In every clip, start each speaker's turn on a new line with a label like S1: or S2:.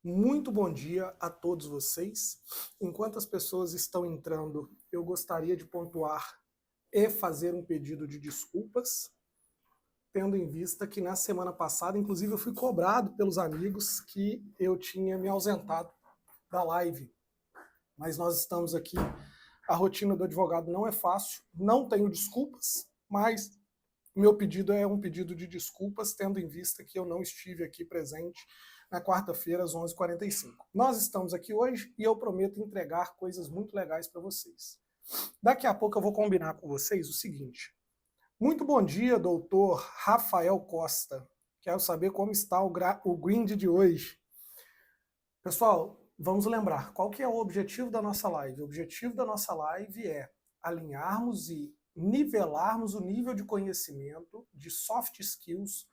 S1: Muito bom dia a todos vocês. Enquanto as pessoas estão entrando, eu gostaria de pontuar e fazer um pedido de desculpas, tendo em vista que na semana passada, inclusive, eu fui cobrado pelos amigos que eu tinha me ausentado da live. Mas nós estamos aqui. A rotina do advogado não é fácil, não tenho desculpas, mas meu pedido é um pedido de desculpas, tendo em vista que eu não estive aqui presente na quarta-feira, às 11h45. Nós estamos aqui hoje e eu prometo entregar coisas muito legais para vocês. Daqui a pouco eu vou combinar com vocês o seguinte. Muito bom dia, doutor Rafael Costa. Quero saber como está o grind de hoje. Pessoal, vamos lembrar, qual que é o objetivo da nossa live? O objetivo da nossa live é alinharmos e nivelarmos o nível de conhecimento de soft skills,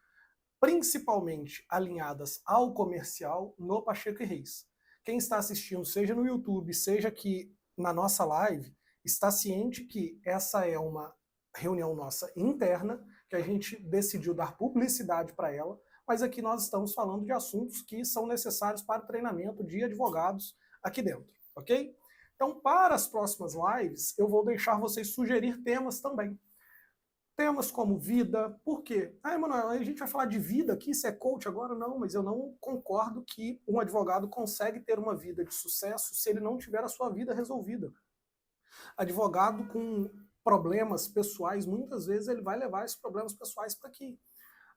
S1: principalmente alinhadas ao comercial no Pacheco e Reis. Quem está assistindo, seja no YouTube, seja aqui na nossa live, está ciente que essa é uma reunião nossa interna, que a gente decidiu dar publicidade para ela, mas aqui nós estamos falando de assuntos que são necessários para o treinamento de advogados aqui dentro, ok? Então, para as próximas lives, eu vou deixar vocês sugerir temas também. Temas como vida, por quê? Ah, Emanuel, a gente vai falar de vida aqui, isso é coach agora? Não, mas eu não concordo que um advogado consegue ter uma vida de sucesso se ele não tiver a sua vida resolvida. Advogado com problemas pessoais, muitas vezes ele vai levar esses problemas pessoais para aqui.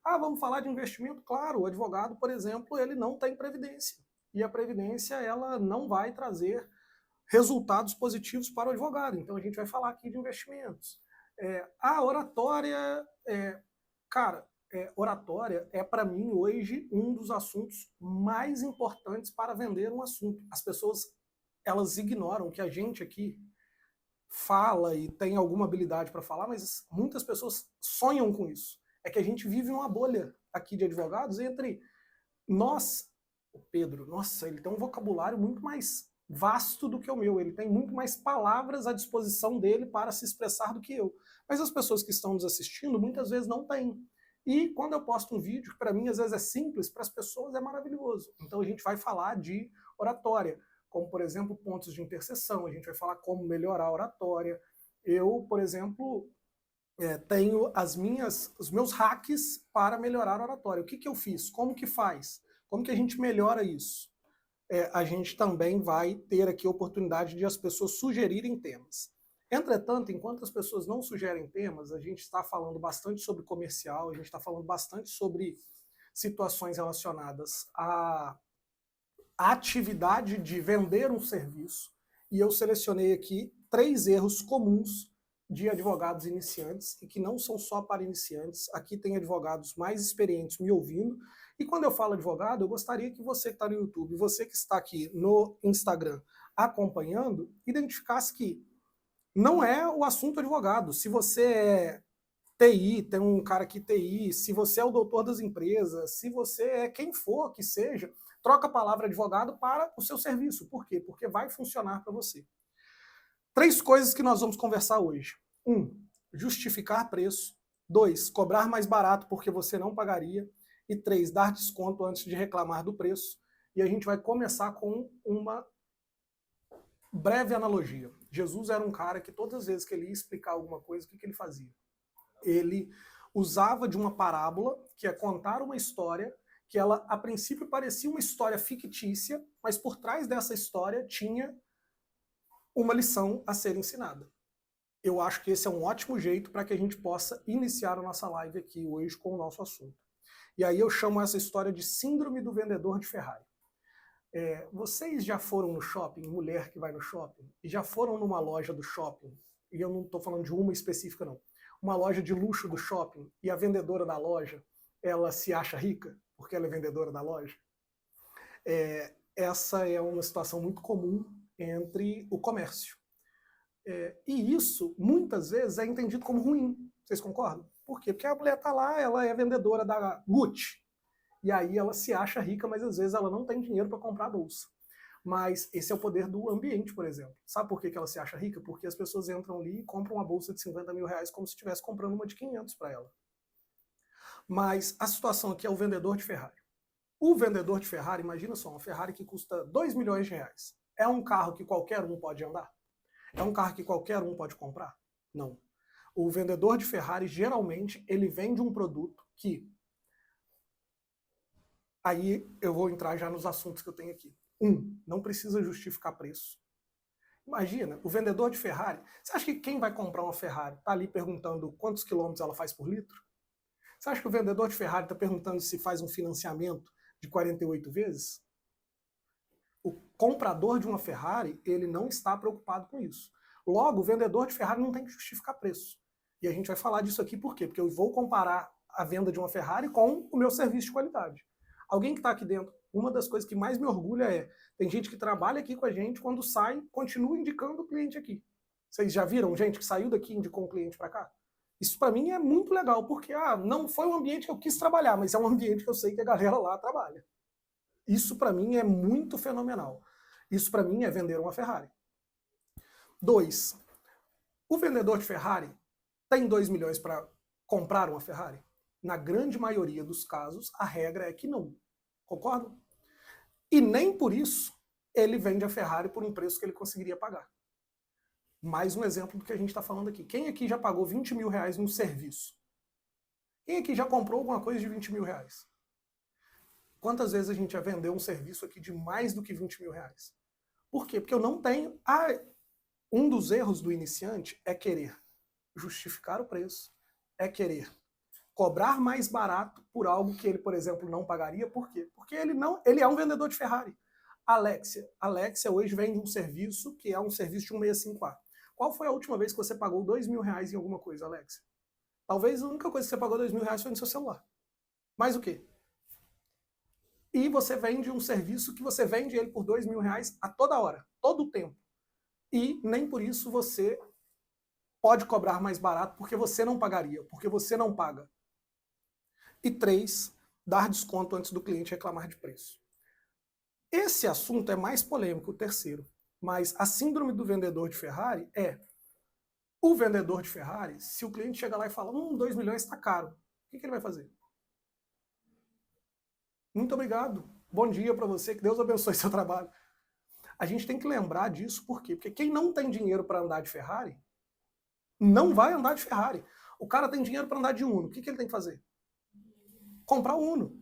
S1: Ah, vamos falar de investimento? Claro, o advogado, por exemplo, ele não tem previdência. E a previdência, ela não vai trazer resultados positivos para o advogado. Então a gente vai falar aqui de investimentos. A oratória, cara, oratória é para mim hoje um dos assuntos mais importantes para vender um assunto. As pessoas, elas ignoram que a gente aqui fala e tem alguma habilidade para falar, mas muitas pessoas sonham com isso. É que a gente vive numa bolha aqui de advogados entre nós, o Pedro, nossa, ele tem um vocabulário muito mais vasto do que o meu, ele tem muito mais palavras à disposição dele para se expressar do que eu. Mas as pessoas que estão nos assistindo muitas vezes não têm. E quando eu posto um vídeo, que para mim às vezes é simples, para as pessoas é maravilhoso. Então a gente vai falar de oratória, como por exemplo pontos de interseção, a gente vai falar como melhorar a oratória. Eu, por exemplo, tenho os meus hacks para melhorar a oratória. O que eu fiz? Como que faz? Como que a gente melhora isso? A gente também vai ter aqui a oportunidade de as pessoas sugerirem temas. Entretanto, enquanto as pessoas não sugerem temas, a gente está falando bastante sobre comercial, a gente está falando bastante sobre situações relacionadas à atividade de vender um serviço, e eu selecionei aqui 3 erros comuns de advogados iniciantes, e que não são só para iniciantes. Aqui tem advogados mais experientes me ouvindo, e quando eu falo advogado, eu gostaria que você que está no YouTube, você que está aqui no Instagram acompanhando, identificasse que não é o assunto advogado. Se você é TI, tem um cara aqui TI, se você é o doutor das empresas, se você é quem for que seja, troca a palavra advogado para o seu serviço. Por quê? Porque vai funcionar para você. 3 coisas que nós vamos conversar hoje. 1, justificar preço. 2, cobrar mais barato porque você não pagaria. E 3, dar desconto antes de reclamar do preço. E a gente vai começar com uma breve analogia. Jesus era um cara que todas as vezes que ele ia explicar alguma coisa, o que ele fazia? Ele usava de uma parábola, que é contar uma história, que ela a princípio parecia uma história fictícia, mas por trás dessa história tinha uma lição a ser ensinada. Eu acho que esse é um ótimo jeito para que a gente possa iniciar a nossa live aqui hoje com o nosso assunto. E aí eu chamo essa história de síndrome do vendedor de Ferrari. Vocês já foram no shopping, mulher que vai no shopping, e já foram numa loja do shopping, e eu não estou falando de uma específica não, uma loja de luxo do shopping, e a vendedora da loja, ela se acha rica, porque ela é vendedora da loja? Essa é uma situação muito comum entre o comércio. E isso, muitas vezes, é entendido como ruim. Vocês concordam? Por quê? Porque a mulher está lá, ela é vendedora da Gucci, e aí ela se acha rica, mas às vezes ela não tem dinheiro para comprar a bolsa. Mas esse é o poder do ambiente, por exemplo. Sabe por que ela se acha rica? Porque as pessoas entram ali e compram uma bolsa de 50 mil reais como se estivesse comprando uma de 500 para ela. Mas a situação aqui é o vendedor de Ferrari. O vendedor de Ferrari, imagina só, uma Ferrari que custa 2 milhões de reais. É um carro que qualquer um pode andar? É um carro que qualquer um pode comprar? Não. O vendedor de Ferrari, geralmente, ele vende um produto que... Aí eu vou entrar já nos assuntos que eu tenho aqui. Não precisa justificar preço. Imagina, o vendedor de Ferrari, você acha que quem vai comprar uma Ferrari está ali perguntando quantos quilômetros ela faz por litro? Você acha que o vendedor de Ferrari está perguntando se faz um financiamento de 48 vezes? O comprador de uma Ferrari, ele não está preocupado com isso. Logo, o vendedor de Ferrari não tem que justificar preço. E a gente vai falar disso aqui por quê? Porque eu vou comparar a venda de uma Ferrari com o meu serviço de qualidade. Alguém que está aqui dentro, uma das coisas que mais me orgulha é, tem gente que trabalha aqui com a gente, quando sai, continua indicando o cliente aqui. Vocês já viram gente que saiu daqui e indicou um cliente para cá? Isso para mim é muito legal, porque não foi um ambiente que eu quis trabalhar, mas é um ambiente que eu sei que a galera lá trabalha. Isso para mim é muito fenomenal. Isso para mim é vender uma Ferrari. 2. O vendedor de Ferrari tem 2 milhões para comprar uma Ferrari? Na grande maioria dos casos, a regra é que não. Concordo? E nem por isso ele vende a Ferrari por um preço que ele conseguiria pagar. Mais um exemplo do que a gente está falando aqui. Quem aqui já pagou 20 mil reais num serviço? Quem aqui já comprou alguma coisa de 20 mil reais? Quantas vezes a gente já vendeu um serviço aqui de mais do que 20 mil reais? Por quê? Porque eu não tenho... um dos erros do iniciante é querer justificar o preço, é querer cobrar mais barato por algo que ele, por exemplo, não pagaria. Por quê? Porque ele é um vendedor de Ferrari. Alexia hoje vende um serviço que é um serviço de 1654. Qual foi a última vez que você pagou 2 mil reais em alguma coisa, Alexia? Talvez a única coisa que você pagou 2 mil reais foi no seu celular. Mais o quê? E você vende um serviço que você vende ele por 2 mil reais a toda hora, todo o tempo. E nem por isso você pode cobrar mais barato, porque você não pagaria, porque você não paga. E 3, dar desconto antes do cliente reclamar de preço. Esse assunto é mais polêmico, o terceiro. Mas a síndrome do vendedor de Ferrari é: o vendedor de Ferrari, se o cliente chega lá e fala 2 milhões está caro, o que ele vai fazer? Muito obrigado, bom dia para você, que Deus abençoe seu trabalho. A gente tem que lembrar disso, por quê? Porque quem não tem dinheiro para andar de Ferrari, não vai andar de Ferrari. O cara tem dinheiro para andar de Uno, o que ele tem que fazer? Comprar o Uno.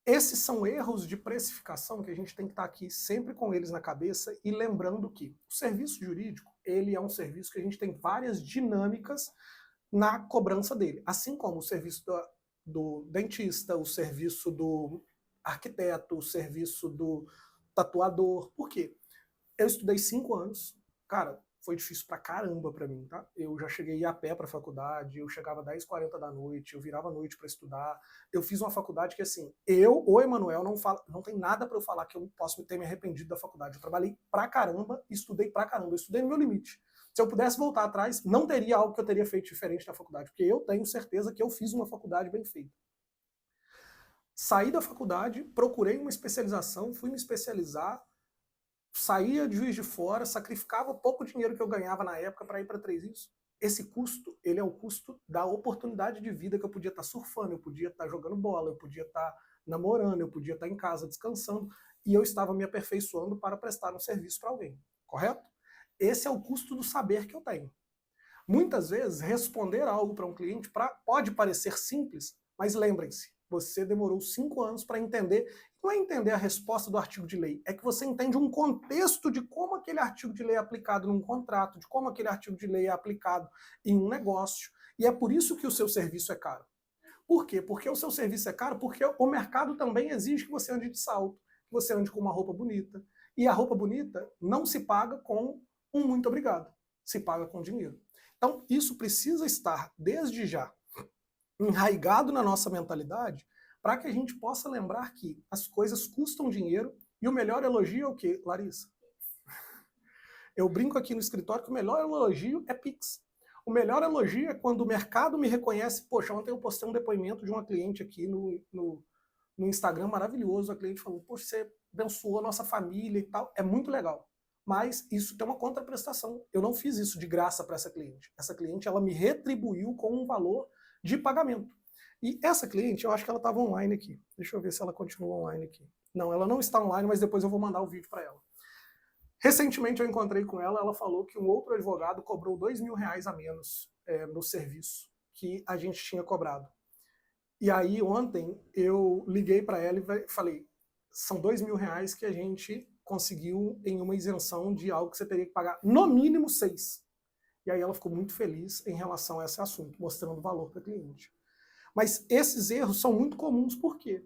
S1: Esses são erros de precificação que a gente tem que estar aqui sempre com eles na cabeça e lembrando que o serviço jurídico, ele é um serviço que a gente tem várias dinâmicas na cobrança dele, assim como o serviço do dentista, o serviço do arquiteto, o serviço do tatuador. Por quê? Eu estudei 5 anos, cara, foi difícil pra caramba pra mim, tá? Eu já cheguei a pé pra faculdade, eu chegava 10h40 da noite, eu virava a noite pra estudar. Eu fiz uma faculdade que, assim, o Emanuel, não tem nada pra eu falar que eu posso ter me arrependido da faculdade. Eu trabalhei pra caramba, estudei pra caramba, eu estudei no meu limite. Se eu pudesse voltar atrás, não teria algo que eu teria feito diferente da faculdade, porque eu tenho certeza que eu fiz uma faculdade bem feita. Saí da faculdade, procurei uma especialização, fui me especializar, saía de Juiz de Fora, sacrificava pouco dinheiro que eu ganhava na época para ir para 3 Rios. Esse custo, ele é o custo da oportunidade de vida que eu podia estar surfando, eu podia estar jogando bola, eu podia estar namorando, eu podia estar em casa descansando, e eu estava me aperfeiçoando para prestar um serviço para alguém, correto? Esse é o custo do saber que eu tenho. Muitas vezes, responder algo para um cliente pode parecer simples, mas lembrem-se, você demorou 5 anos para entender. Não é entender a resposta do artigo de lei, é que você entende um contexto de como aquele artigo de lei é aplicado num contrato, de como aquele artigo de lei é aplicado em um negócio, e é por isso que o seu serviço é caro. Por quê? Porque o seu serviço é caro, porque o mercado também exige que você ande de salto, que você ande com uma roupa bonita, e a roupa bonita não se paga com um muito obrigado, se paga com dinheiro. Então, isso precisa estar, desde já, enraigado na nossa mentalidade, para que a gente possa lembrar que as coisas custam dinheiro, e o melhor elogio é o quê, Larissa? Eu brinco aqui no escritório que o melhor elogio é Pix. O melhor elogio é quando o mercado me reconhece. Poxa, ontem eu postei um depoimento de uma cliente aqui no Instagram maravilhoso. A cliente falou, poxa, você abençoou a nossa família e tal. É muito legal. Mas isso tem uma contraprestação. Eu não fiz isso de graça para essa cliente. Essa cliente, ela me retribuiu com um valor de pagamento. E essa cliente, eu acho que ela estava online aqui. Deixa eu ver se ela continua online aqui. Não, ela não está online, mas depois eu vou mandar o vídeo para ela. Recentemente eu encontrei com ela, ela falou que um outro advogado cobrou R$2.000 a menos no serviço que a gente tinha cobrado. E aí ontem eu liguei para ela e falei, são R$2.000 que a gente conseguiu em uma isenção de algo que você teria que pagar no mínimo 6. E aí ela ficou muito feliz em relação a esse assunto, mostrando valor para o cliente. Mas esses erros são muito comuns, por quê?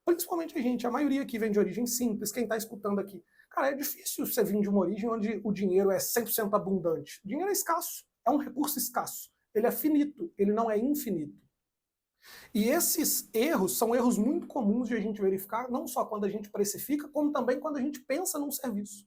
S1: Principalmente a maioria aqui vem de origem simples, quem está escutando aqui. Cara, é difícil você vir de uma origem onde o dinheiro é 100% abundante. O dinheiro é escasso, é um recurso escasso. Ele é finito, ele não é infinito. E esses erros são erros muito comuns de a gente verificar, não só quando a gente precifica, como também quando a gente pensa num serviço.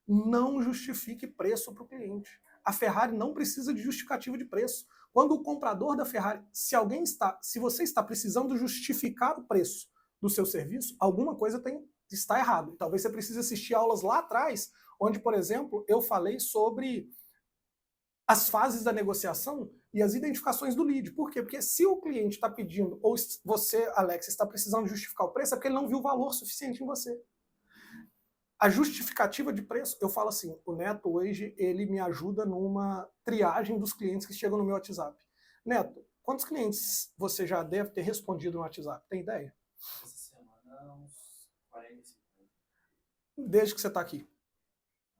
S1: Não justifique preço para o cliente. A Ferrari não precisa de justificativa de preço. Quando o comprador da Ferrari, se você está precisando justificar o preço do seu serviço, alguma coisa está errado. Talvez você precise assistir aulas lá atrás, onde, por exemplo, eu falei sobre as fases da negociação e as identificações do lead. Por quê? Porque se o cliente está pedindo, ou você, Alex, está precisando justificar o preço, é porque ele não viu valor suficiente em você. A justificativa de preço, eu falo assim, o Neto hoje, ele me ajuda numa triagem dos clientes que chegam no meu WhatsApp. Neto, quantos clientes você já deve ter respondido no WhatsApp? Tem ideia?
S2: Essa semana, uns 45.
S1: Desde que você está aqui?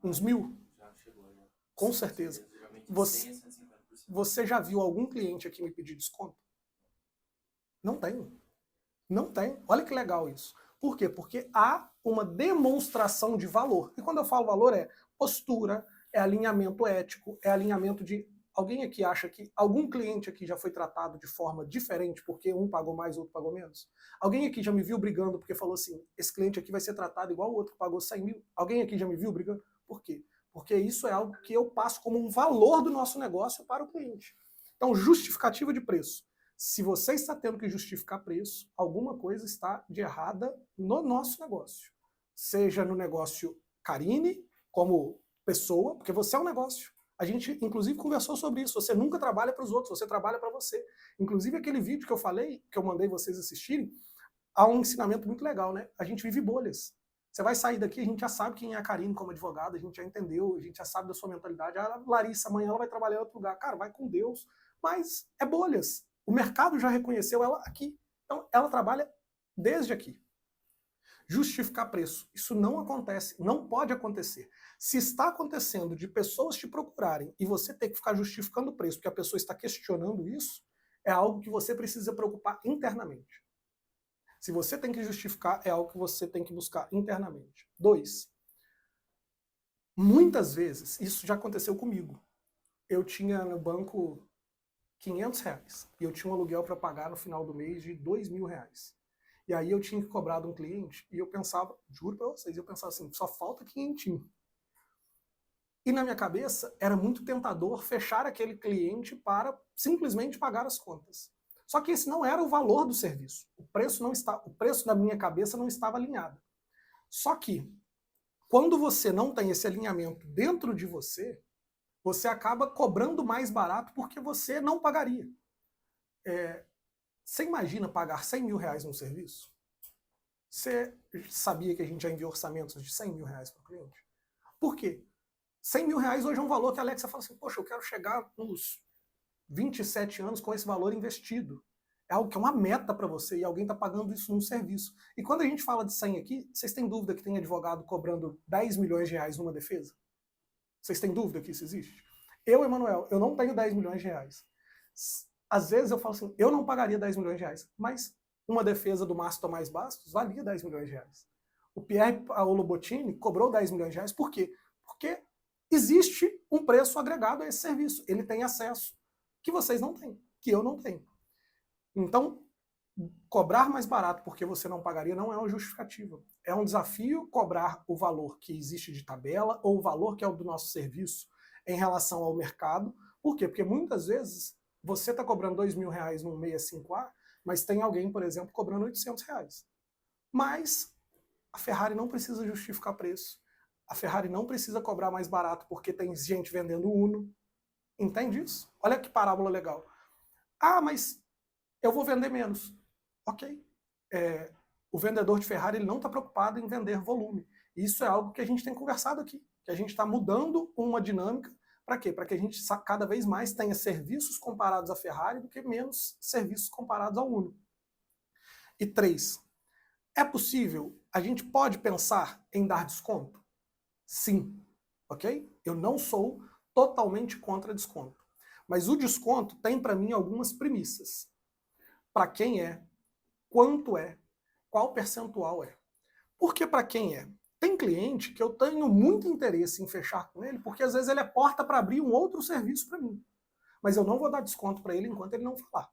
S1: Uns 1.000?
S2: Já chegou, já.
S1: Com certeza. Você já viu algum cliente aqui me pedir desconto? Não tem. Não tem. Olha que legal isso. Por quê? Porque há uma demonstração de valor. E quando eu falo valor é postura, é alinhamento ético, é alinhamento de... Alguém aqui acha que algum cliente aqui já foi tratado de forma diferente porque um pagou mais, outro pagou menos? Alguém aqui já me viu brigando porque falou assim, esse cliente aqui vai ser tratado igual o outro que pagou 100 mil? Alguém aqui já me viu brigando? Por quê? Porque isso é algo que eu passo como um valor do nosso negócio para o cliente. Então, justificativa de preço. Se você está tendo que justificar preço, alguma coisa está de errada no nosso negócio. Seja no negócio Carine, como pessoa, porque você é um negócio. A gente, inclusive, conversou sobre isso. Você nunca trabalha para os outros, você trabalha para você. Inclusive, aquele vídeo que eu falei, que eu mandei vocês assistirem, há um ensinamento muito legal, né? A gente vive bolhas. Você vai sair daqui, a gente já sabe quem é a Karine como advogada, a gente já entendeu, a gente já sabe da sua mentalidade. A Larissa, amanhã ela vai trabalhar em outro lugar. Cara, vai com Deus. Mas é bolhas. O mercado já reconheceu ela aqui. Então, ela trabalha desde aqui. Justificar preço. Isso não acontece, não pode acontecer. Se está acontecendo de pessoas te procurarem e você ter que ficar justificando o preço porque a pessoa está questionando isso, é algo que você precisa preocupar internamente. Se você tem que justificar, é algo que você tem que buscar internamente. 2. Muitas vezes, isso já aconteceu comigo. Eu tinha no banco R$500 e eu tinha um aluguel para pagar no final do mês de R$2.000. E aí eu tinha que cobrar de um cliente e eu pensava, juro para vocês, eu pensava assim, só falta 500. E na minha cabeça era muito tentador fechar aquele cliente para simplesmente pagar as contas. Só que esse não era o valor do serviço. O preço da minha cabeça não estava alinhado. Só que quando você não tem esse alinhamento dentro de você, você acaba cobrando mais barato porque você não pagaria. Você imagina pagar R$100.000 num serviço? Você sabia que a gente já enviou orçamentos de R$100.000 para o cliente? Por quê? R$100.000 hoje é um valor que a Alexa fala assim, poxa, eu quero chegar nos 27 anos com esse valor investido. É algo que é uma meta para você e alguém está pagando isso num serviço. E quando a gente fala de 100 aqui, vocês têm dúvida que tem advogado cobrando R$10 milhões numa defesa? Vocês têm dúvida que isso existe? Eu, Emanuel, eu não tenho R$10 milhões. Às vezes eu falo assim, eu não pagaria R$10 milhões, mas uma defesa do Márcio Tomás Bastos valia R$10 milhões. O Pierre Paolo Bottini cobrou R$10 milhões. Por quê? Porque existe um preço agregado a esse serviço. Ele tem acesso que vocês não têm, que eu não tenho. Então, cobrar mais barato porque você não pagaria não é uma justificativa. É um desafio cobrar o valor que existe de tabela ou o valor que é o do nosso serviço em relação ao mercado. Por quê? Porque muitas vezes você está cobrando R$2.000 num 65A, mas tem alguém, por exemplo, cobrando R$800. Mas a Ferrari não precisa justificar preço. A Ferrari não precisa cobrar mais barato porque tem gente vendendo Uno. Entende isso? Olha que parábola legal. Ah, mas eu vou vender menos. Ok. O vendedor de Ferrari ele não está preocupado em vender volume. Isso é algo que a gente tem conversado aqui, que a gente está mudando uma dinâmica. Para quê? Para que a gente cada vez mais tenha serviços comparados à Ferrari do que menos serviços comparados ao Uno. E 3, é possível, a gente pode pensar em dar desconto? Sim, ok? Eu não sou totalmente contra desconto. Mas o desconto tem para mim algumas premissas. Para quem é, quanto é, qual percentual é. Porque para quem é? Tem cliente que eu tenho muito interesse em fechar com ele, porque às vezes ele é porta para abrir um outro serviço para mim. Mas eu não vou dar desconto para ele enquanto ele não falar.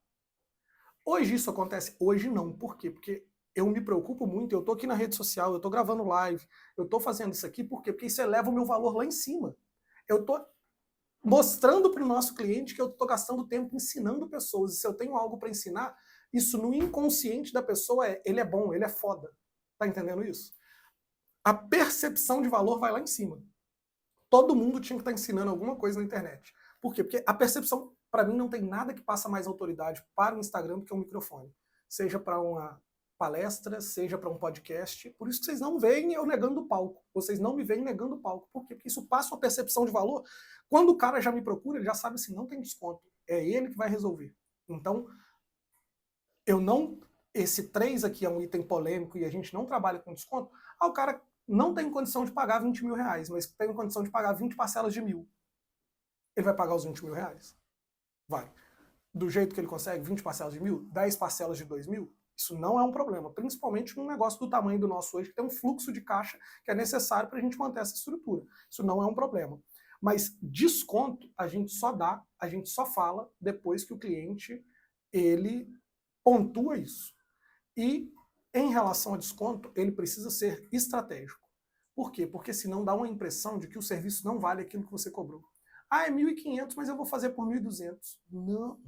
S1: Hoje isso acontece? Hoje não. Por quê? Porque eu me preocupo muito, eu tô aqui na rede social, eu tô gravando live, eu tô fazendo isso aqui, por quê? Porque isso eleva o meu valor lá em cima. Eu tô mostrando para o nosso cliente que eu estou gastando tempo ensinando pessoas. E se eu tenho algo para ensinar, isso no inconsciente da pessoa ele é bom, ele é foda. Tá entendendo isso? A percepção de valor vai lá em cima. Todo mundo tinha que estar ensinando alguma coisa na internet. Por quê? Porque a percepção, para mim, não tem nada que passa mais autoridade para o Instagram do que um microfone. Seja para uma palestra, seja para um podcast. Por isso que vocês não veem eu negando o palco. Vocês não me veem negando o palco. Por quê? Porque isso passa uma percepção de valor. Quando o cara já me procura, ele já sabe assim, não tem desconto. É ele que vai resolver. Então, eu não... Esse 3 aqui é um item polêmico e a gente não trabalha com desconto. O cara não tem condição de pagar 20 mil reais, mas tem condição de pagar 20 parcelas de 1.000. Ele vai pagar os 20 mil reais? Vai. Do jeito que ele consegue, 20 parcelas de 1.000, 10 parcelas de 2.000, isso não é um problema. Principalmente num negócio do tamanho do nosso hoje, que tem um fluxo de caixa que é necessário para a gente manter essa estrutura. Isso não é um problema. Mas desconto a gente só dá, a gente só fala depois que o cliente ele pontua isso. E em relação a desconto, ele precisa ser estratégico. Por quê? Porque senão dá uma impressão de que o serviço não vale aquilo que você cobrou. É 1.500, mas eu vou fazer por 1.200. Não.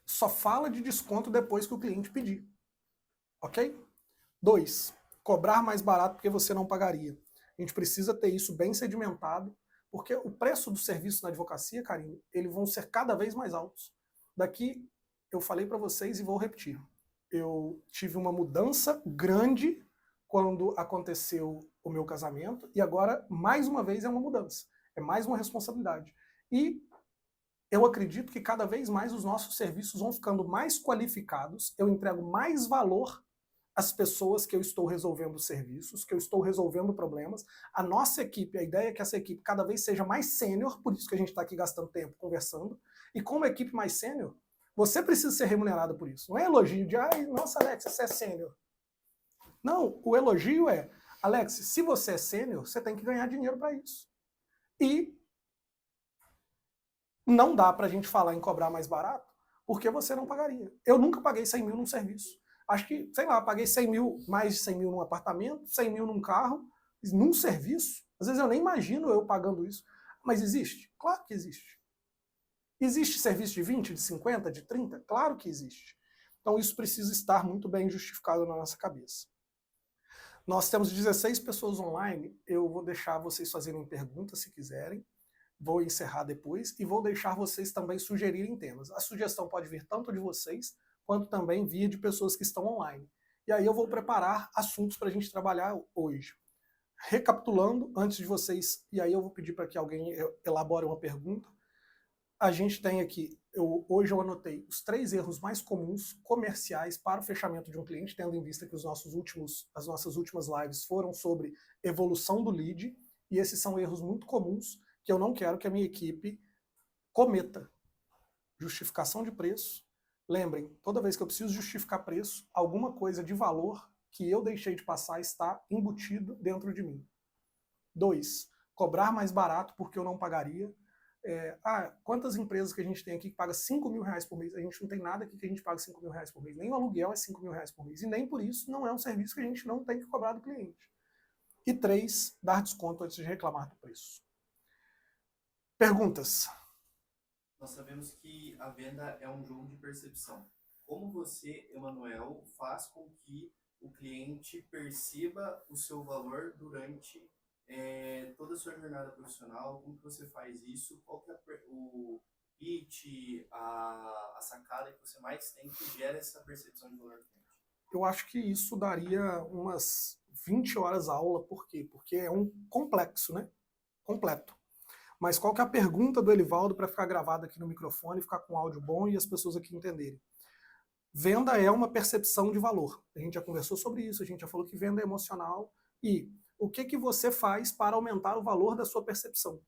S1: Só fala de desconto depois que o cliente pedir. Ok? 2. Cobrar mais barato porque você não pagaria. A gente precisa ter isso bem sedimentado, porque o preço do serviço na advocacia, Karine, eles vão ser cada vez mais altos. Daqui, eu falei para vocês e vou repetir. Eu tive uma mudança grande quando aconteceu o meu casamento, e agora, mais uma vez, é uma mudança. É mais uma responsabilidade. E eu acredito que cada vez mais os nossos serviços vão ficando mais qualificados, eu entrego mais valor às pessoas que eu estou resolvendo serviços, que eu estou resolvendo problemas. A nossa equipe, a ideia é que essa equipe cada vez seja mais sênior, por isso que a gente está aqui gastando tempo conversando, e como equipe mais sênior, você precisa ser remunerado por isso. Não é elogio de, ai, nossa, Alex, você é sênior. Não, o elogio é, Alex, se você é sênior, você tem que ganhar dinheiro para isso. E não dá pra gente falar em cobrar mais barato, porque você não pagaria. Eu nunca paguei 100 mil num serviço. Acho que, sei lá, paguei 100 mil, mais de 100 mil num apartamento, 100 mil num carro, num serviço. Às vezes eu nem imagino eu pagando isso. Mas existe? Claro que existe. Existe serviço de 20, de 50, de 30? Claro que existe. Então isso precisa estar muito bem justificado na nossa cabeça. Nós temos 16 pessoas online, eu vou deixar vocês fazerem perguntas se quiserem. Vou encerrar depois e vou deixar vocês também sugerirem temas. A sugestão pode vir tanto de vocês, quanto também vir de pessoas que estão online. E aí eu vou preparar assuntos para a gente trabalhar hoje. Recapitulando, antes de vocês, e aí eu vou pedir para que alguém elabore uma pergunta. A gente tem aqui, hoje eu anotei os 3 erros mais comuns comerciais para o fechamento de um cliente, tendo em vista que as nossas últimas lives foram sobre evolução do lead, e esses são erros muito comuns que eu não quero que a minha equipe cometa. Justificação de preço. Lembrem, toda vez que eu preciso justificar preço, alguma coisa de valor que eu deixei de passar está embutido dentro de mim. 2. Cobrar mais barato porque eu não pagaria. Quantas empresas que a gente tem aqui que paga 5 mil reais por mês? A gente não tem nada aqui que a gente paga 5 mil reais por mês. Nem o aluguel é 5 mil reais por mês. E nem por isso não é um serviço que a gente não tem que cobrar do cliente. E 3. Dar desconto antes de reclamar do preço. Perguntas?
S2: Nós sabemos que a venda é um jogo de percepção. Como você, Emanuel, faz com que o cliente perceba o seu valor durante toda a sua jornada profissional? Como que você faz isso? Qual que é o pitch, a sacada que você mais tem que gera essa percepção de valor do cliente?
S1: Eu acho que isso daria umas 20 horas aula, por quê? Porque é um complexo, né? Completo. Mas qual que é a pergunta do Elivaldo para ficar gravada aqui no microfone, ficar com áudio bom e as pessoas aqui entenderem? Venda é uma percepção de valor. A gente já conversou sobre isso, a gente já falou que venda é emocional. E o que, que você faz para aumentar o valor da sua percepção?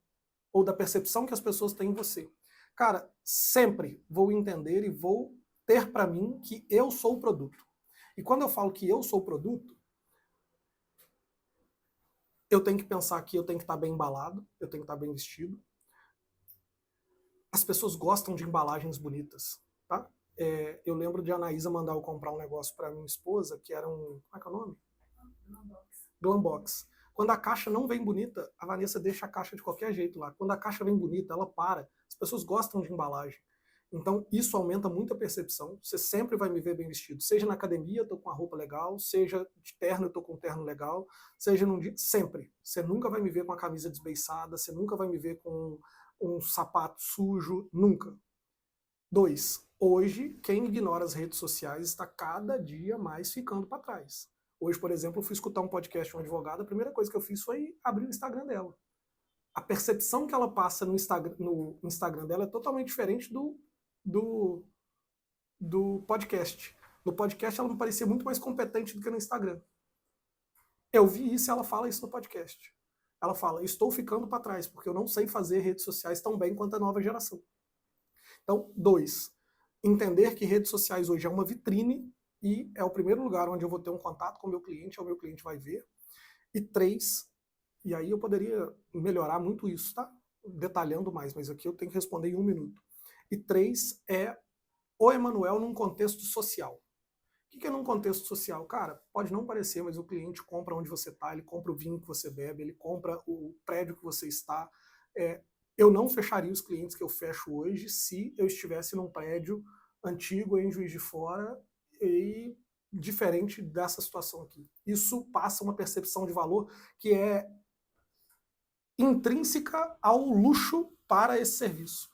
S1: Ou da percepção que as pessoas têm em você? Cara, sempre vou entender e vou ter para mim que eu sou o produto. E quando eu falo que eu sou o produto, eu tenho que pensar que eu tenho que estar bem embalado, eu tenho que estar bem vestido. As pessoas gostam de embalagens bonitas, tá? Eu lembro de a Anaísa mandar eu comprar um negócio para minha esposa, que era um... Como é que é o nome? Glambox. Quando a caixa não vem bonita, a Vanessa deixa a caixa de qualquer jeito lá. Quando a caixa vem bonita, ela para. As pessoas gostam de embalagem. Então, isso aumenta muito a percepção. Você sempre vai me ver bem vestido. Seja na academia, eu tô com uma roupa legal. Seja de terno, eu tô com um terno legal. Seja num dia... Sempre. Você nunca vai me ver com a camisa desbeiçada. Você nunca vai me ver com um sapato sujo. Nunca. 2. Hoje, quem ignora as redes sociais está cada dia mais ficando para trás. Hoje, por exemplo, eu fui escutar um podcast de uma advogada, a primeira coisa que eu fiz foi abrir o Instagram dela. A percepção que ela passa no Instagram dela é totalmente diferente do podcast. No podcast ela me parecia muito mais competente do que no Instagram. Eu vi isso e ela fala isso no podcast. Ela fala, estou ficando para trás, porque eu não sei fazer redes sociais tão bem quanto a nova geração. Então, 2, entender que redes sociais hoje é uma vitrine e é o primeiro lugar onde eu vou ter um contato com o meu cliente vai ver. E 3, e aí eu poderia melhorar muito isso, tá? Detalhando mais, mas aqui eu tenho que responder em 1 minuto. E 3 é o Emanuel num contexto social. O que é num contexto social? Cara, pode não parecer, mas o cliente compra onde você está, ele compra o vinho que você bebe, ele compra o prédio que você está. Eu não fecharia os clientes que eu fecho hoje se eu estivesse num prédio antigo em Juiz de Fora e diferente dessa situação aqui. Isso passa uma percepção de valor que é intrínseca ao luxo para esse serviço.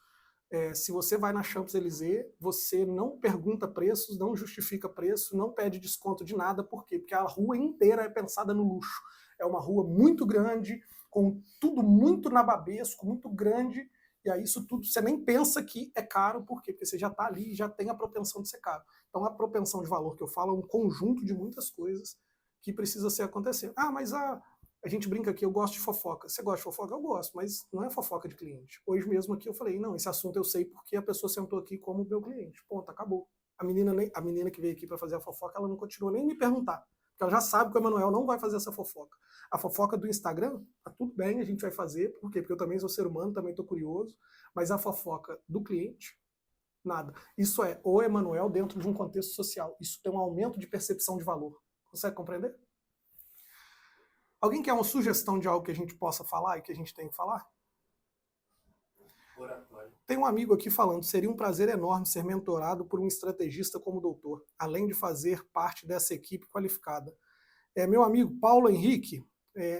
S1: Se você vai na Champs-Élysées, você não pergunta preços, não justifica preço, não pede desconto de nada. Por quê? Porque a rua inteira é pensada no luxo. É uma rua muito grande, com tudo muito nababesco, muito grande, e aí isso tudo, você nem pensa que é caro, por quê? Porque você já está ali e já tem a propensão de ser caro. Então a propensão de valor que eu falo é um conjunto de muitas coisas que precisa ser acontecendo. Ah, mas a gente brinca aqui, eu gosto de fofoca. Você gosta de fofoca? Eu gosto, mas não é fofoca de cliente. Hoje mesmo aqui eu falei, não, esse assunto eu sei porque a pessoa sentou aqui como meu cliente. Ponto, acabou. A menina que veio aqui para fazer a fofoca, ela não continuou nem me perguntar. Porque ela já sabe que o Emanuel não vai fazer essa fofoca. A fofoca do Instagram, tá tudo bem, a gente vai fazer. Por quê? Porque eu também sou ser humano, também estou curioso. Mas a fofoca do cliente, nada. Isso é o Emanuel dentro de um contexto social. Isso tem um aumento de percepção de valor. Consegue compreender? Alguém quer uma sugestão de algo que a gente possa falar e que a gente tem que falar?
S2: Oratório.
S1: Tem um amigo aqui falando, seria um prazer enorme ser mentorado por um estrategista como o doutor, além de fazer parte dessa equipe qualificada. Meu amigo Paulo Henrique,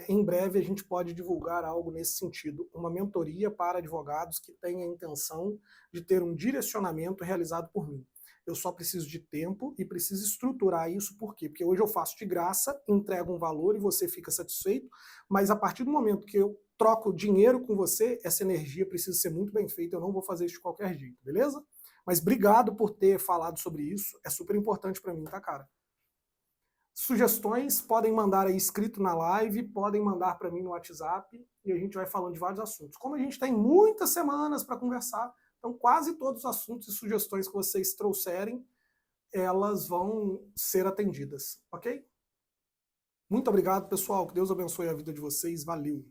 S1: em breve a gente pode divulgar algo nesse sentido, uma mentoria para advogados que tenha a intenção de ter um direcionamento realizado por mim. Eu só preciso de tempo e preciso estruturar isso, por quê? Porque hoje eu faço de graça, entrego um valor e você fica satisfeito, mas a partir do momento que eu troco dinheiro com você, essa energia precisa ser muito bem feita, eu não vou fazer isso de qualquer jeito, beleza? Mas obrigado por ter falado sobre isso, é super importante para mim, tá, cara? Sugestões podem mandar aí escrito na live, podem mandar para mim no WhatsApp e a gente vai falando de vários assuntos. Como a gente tem muitas semanas para conversar, então quase todos os assuntos e sugestões que vocês trouxerem, elas vão ser atendidas, ok? Muito obrigado, pessoal. Que Deus abençoe a vida de vocês. Valeu!